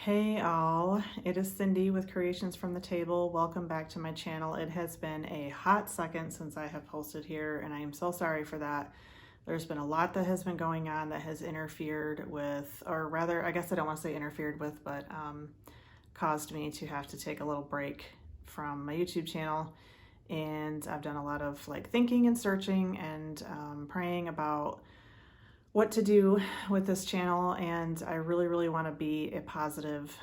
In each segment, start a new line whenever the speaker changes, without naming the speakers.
Hey all, it is Cindy with Creations from the Table. Welcome back to my channel. It has been a hot second since I have posted here, and I am so sorry for that. There's been a lot that has been going on that has interfered with, or rather, I guess I don't want to say interfered with, but caused me to have to take a little break from my YouTube channel. And I've done a lot of thinking and searching and praying about what to do with this channel, and I really want to be a positive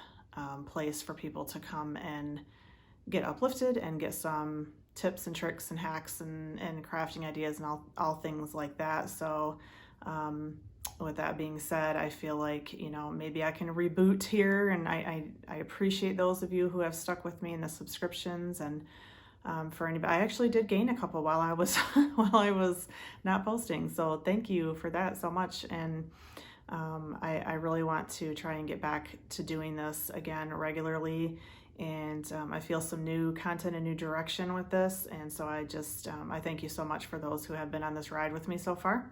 place for people to come and get uplifted and get some tips and tricks and hacks and crafting ideas and all things like that. So with that being said, I feel like, maybe I can reboot here, and I appreciate those of you who have stuck with me in the subscriptions. And for anybody, I actually did gain a couple while I was while I was not posting, so thank you for that so much. And I really want to try and get back to doing this again regularly, and I feel some new content and new direction with this. And so I thank you so much for those who have been on this ride with me so far.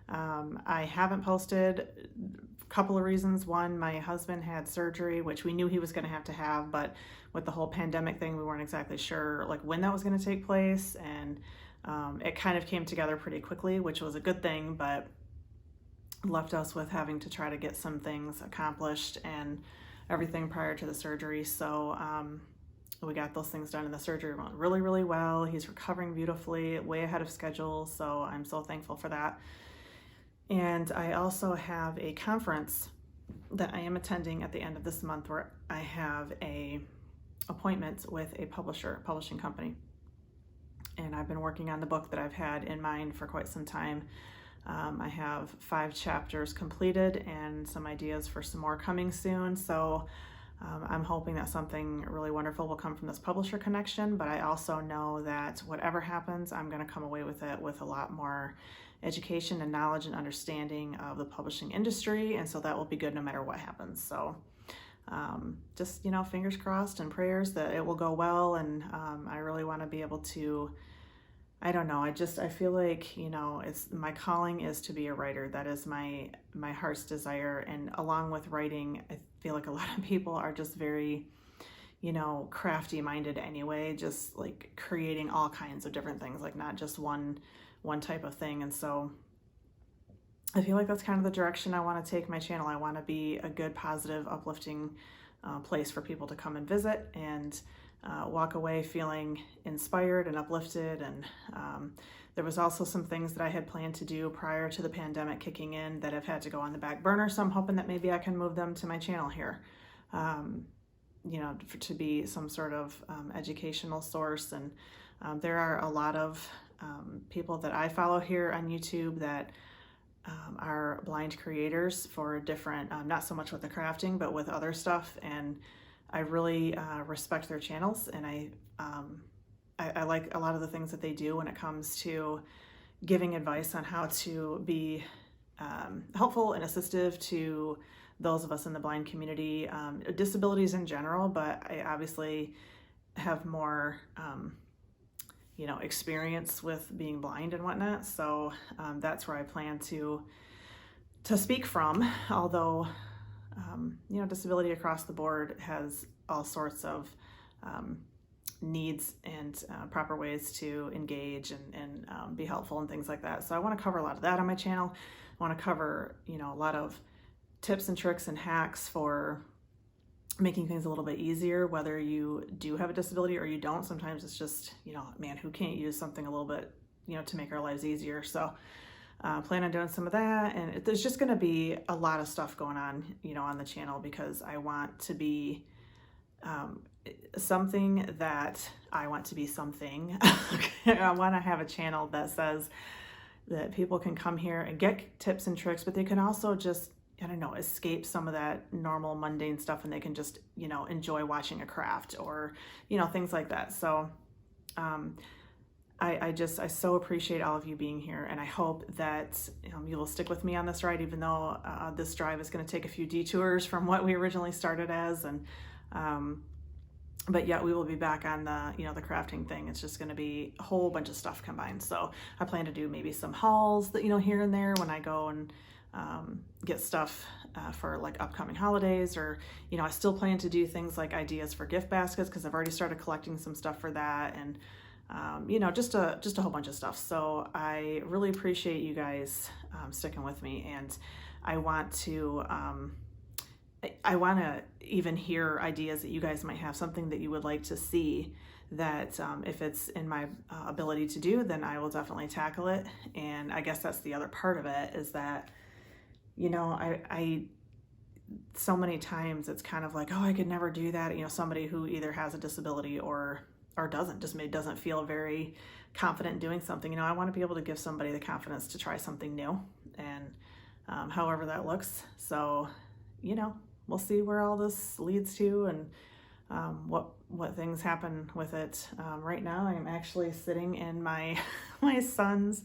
I haven't posted a couple of reasons. One, my husband had surgery, which we knew he was going to have, but with the whole pandemic thing, we weren't exactly sure when that was going to take place. And it kind of came together pretty quickly, which was a good thing, but left us with having to try to get some things accomplished and everything prior to the surgery. So we got those things done, and the surgery went really well. He's recovering beautifully, way ahead of schedule. So I'm so thankful for that. And I also have a conference that I am attending at the end of this month, where I have a appointment with a publishing company. And I've been working on the book that I've had in mind for quite some time. I have 5 chapters completed and some ideas for some more coming soon. So I'm hoping that something really wonderful will come from this publisher connection, but I also know that whatever happens, I'm going to come away with it with a lot more education and knowledge and understanding of the publishing industry, and so that will be good no matter what happens. So just fingers crossed and prayers that it will go well. And I really want to be able to, I don't know, I feel like it's my calling is to be a writer. That is my heart's desire. And along with writing, I feel like a lot of people are just very crafty minded anyway, just creating all kinds of different things, not just one type of thing. And so I feel like that's kind of the direction I want to take my channel. I want to be a good, positive, uplifting place for people to come and visit and walk away feeling inspired and uplifted. And there was also some things that I had planned to do prior to the pandemic kicking in that have had to go on the back burner. So I'm hoping that maybe I can move them to my channel here, to be some sort of educational source. And there are a lot of people that I follow here on YouTube that are blind creators for different, not so much with the crafting, but with other stuff. And I really respect their channels, and I like a lot of the things that they do when it comes to giving advice on how to be helpful and assistive to those of us in the blind community, disabilities in general, but I obviously have more experience with being blind and whatnot. So that's where I plan to speak from, although disability across the board has all sorts of needs and proper ways to engage and be helpful and things like that. So I want to cover a lot of that on my channel. I want to cover a lot of tips and tricks and hacks for making things a little bit easier, whether you do have a disability or you don't. Sometimes it's just, man, who can't use something a little bit, to make our lives easier. So plan on doing some of that. And there's just going to be a lot of stuff going on, on the channel, because I want to be something that I want to be something. I want to have a channel that says that people can come here and get tips and tricks, but they can also just, escape some of that normal mundane stuff, and they can just, enjoy watching a craft or, things like that. So I so appreciate all of you being here, and I hope that you will stick with me on this ride, even though this drive is going to take a few detours from what we originally started as. And but yet we will be back on the the crafting thing. It's just going to be a whole bunch of stuff combined. So I plan to do maybe some hauls that here and there when I go and get stuff for like upcoming holidays, or, you know, I still plan to do things like ideas for gift baskets because I've already started collecting some stuff for that, and you know, just a whole bunch of stuff. So I really appreciate you guys sticking with me, and I want to even hear ideas that you guys might have, something that you would like to see that if it's in my ability to do, then I will definitely tackle it. And I guess that's the other part of it, is that, you know, I so many times it's kind of like, oh, I could never do that. You know, somebody who either has a disability or doesn't, just maybe doesn't feel very confident in doing something. You know, I want to be able to give somebody the confidence to try something new, and however that looks. So, you know, we'll see where all this leads to, and what things happen with it. Right now, I'm actually sitting in my my son's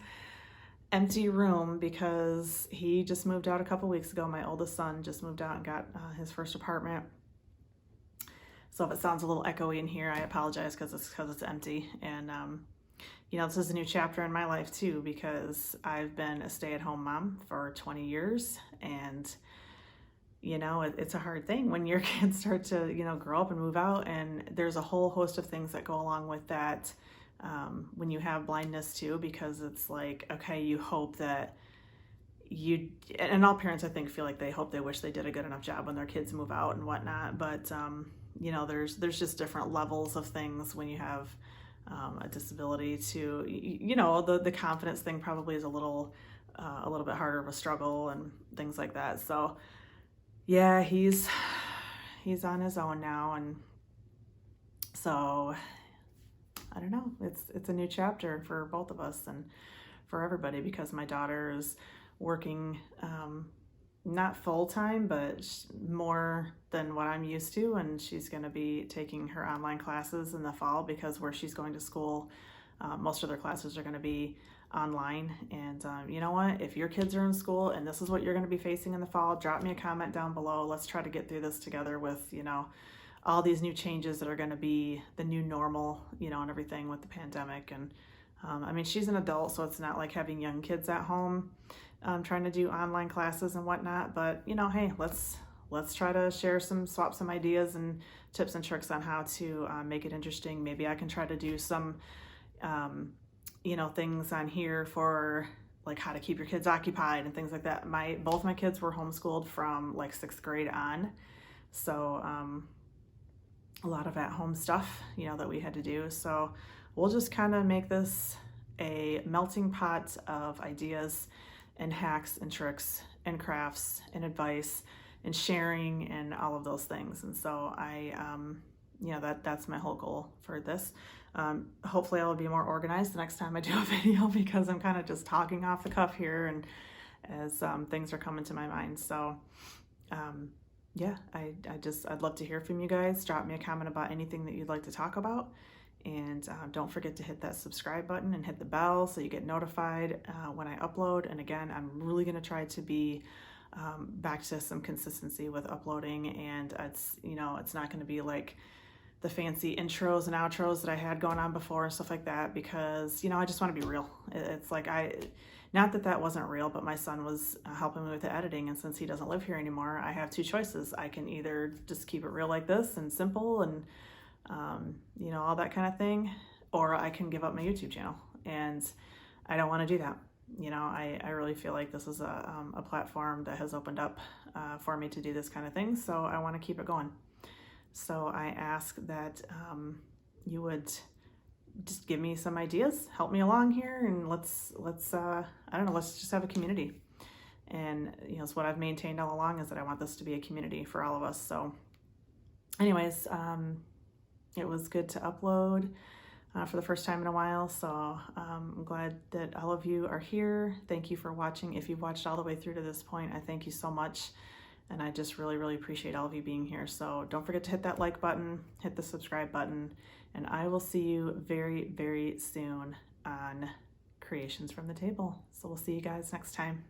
empty room because he just moved out a couple weeks ago. My oldest son just moved out and got his first apartment. So if it sounds a little echoey in here, I apologize, because it's empty. And you know, this is a new chapter in my life too, because I've been a stay-at-home mom for 20 years, and you know, it's a hard thing when your kids start to, you know, grow up and move out, and there's a whole host of things that go along with that when you have blindness too, because it's like, okay, you hope that and all parents, I think, feel like they hope, they wish they did a good enough job when their kids move out and whatnot, but you know, there's just different levels of things when you have a disability to, you know, the confidence thing probably is a little bit harder of a struggle and things like that. So yeah, he's on his own now, and so I don't know, it's a new chapter for both of us and for everybody, because my daughter is working not full-time, but more than what I'm used to, and she's going to be taking her online classes in the fall, because where she's going to school, most of their classes are going to be online. And you know what, if your kids are in school and this is what you're going to be facing in the fall, drop me a comment down below. Let's try to get through this together with, you know, all these new changes that are going to be the new normal, you know, and everything with the pandemic. And I mean, she's an adult, so it's not like having young kids at home trying to do online classes and whatnot, but you know, hey, let's try to swap some ideas and tips and tricks on how to make it interesting. Maybe I can try to do some you know, things on here for like how to keep your kids occupied and things like that. Both my kids were homeschooled from like 6th grade on, so a lot of at-home stuff, you know, that we had to do. So we'll just kind of make this a melting pot of ideas and hacks and tricks and crafts and advice and sharing and all of those things. And so I you know, that's my whole goal for this. Hopefully I'll be more organized the next time I do a video, because I'm kind of just talking off the cuff here, and as things are coming to my mind. So yeah, I'd love to hear from you guys. Drop me a comment about anything that you'd like to talk about, and don't forget to hit that subscribe button and hit the bell so you get notified when I upload. And again, I'm really going to try to be back to some consistency with uploading, and it's, you know, it's not going to be like the fancy intros and outros that I had going on before and stuff like that, because, you know, I just want to be real. It's like, not that that wasn't real, but my son was helping me with the editing, and since he doesn't live here anymore, I have two choices. I can either just keep it real like this and simple and you know, all that kind of thing, or I can give up my YouTube channel, and I don't want to do that. You know, I really feel like this is a platform that has opened up for me to do this kind of thing, so I want to keep it going. So I ask that you would just give me some ideas, help me along here, and let's I don't know, let's just have a community. And you know, it's what I've maintained all along, is that I want this to be a community for all of us. So anyways, it was good to upload for the first time in a while, so I'm glad that all of you are here. Thank you for watching. If you've watched all the way through to this point, I thank you so much, and I just really appreciate all of you being here. So don't forget to hit that like button, hit the subscribe button, and I will see you very soon on Creations from the Table. So we'll see you guys next time.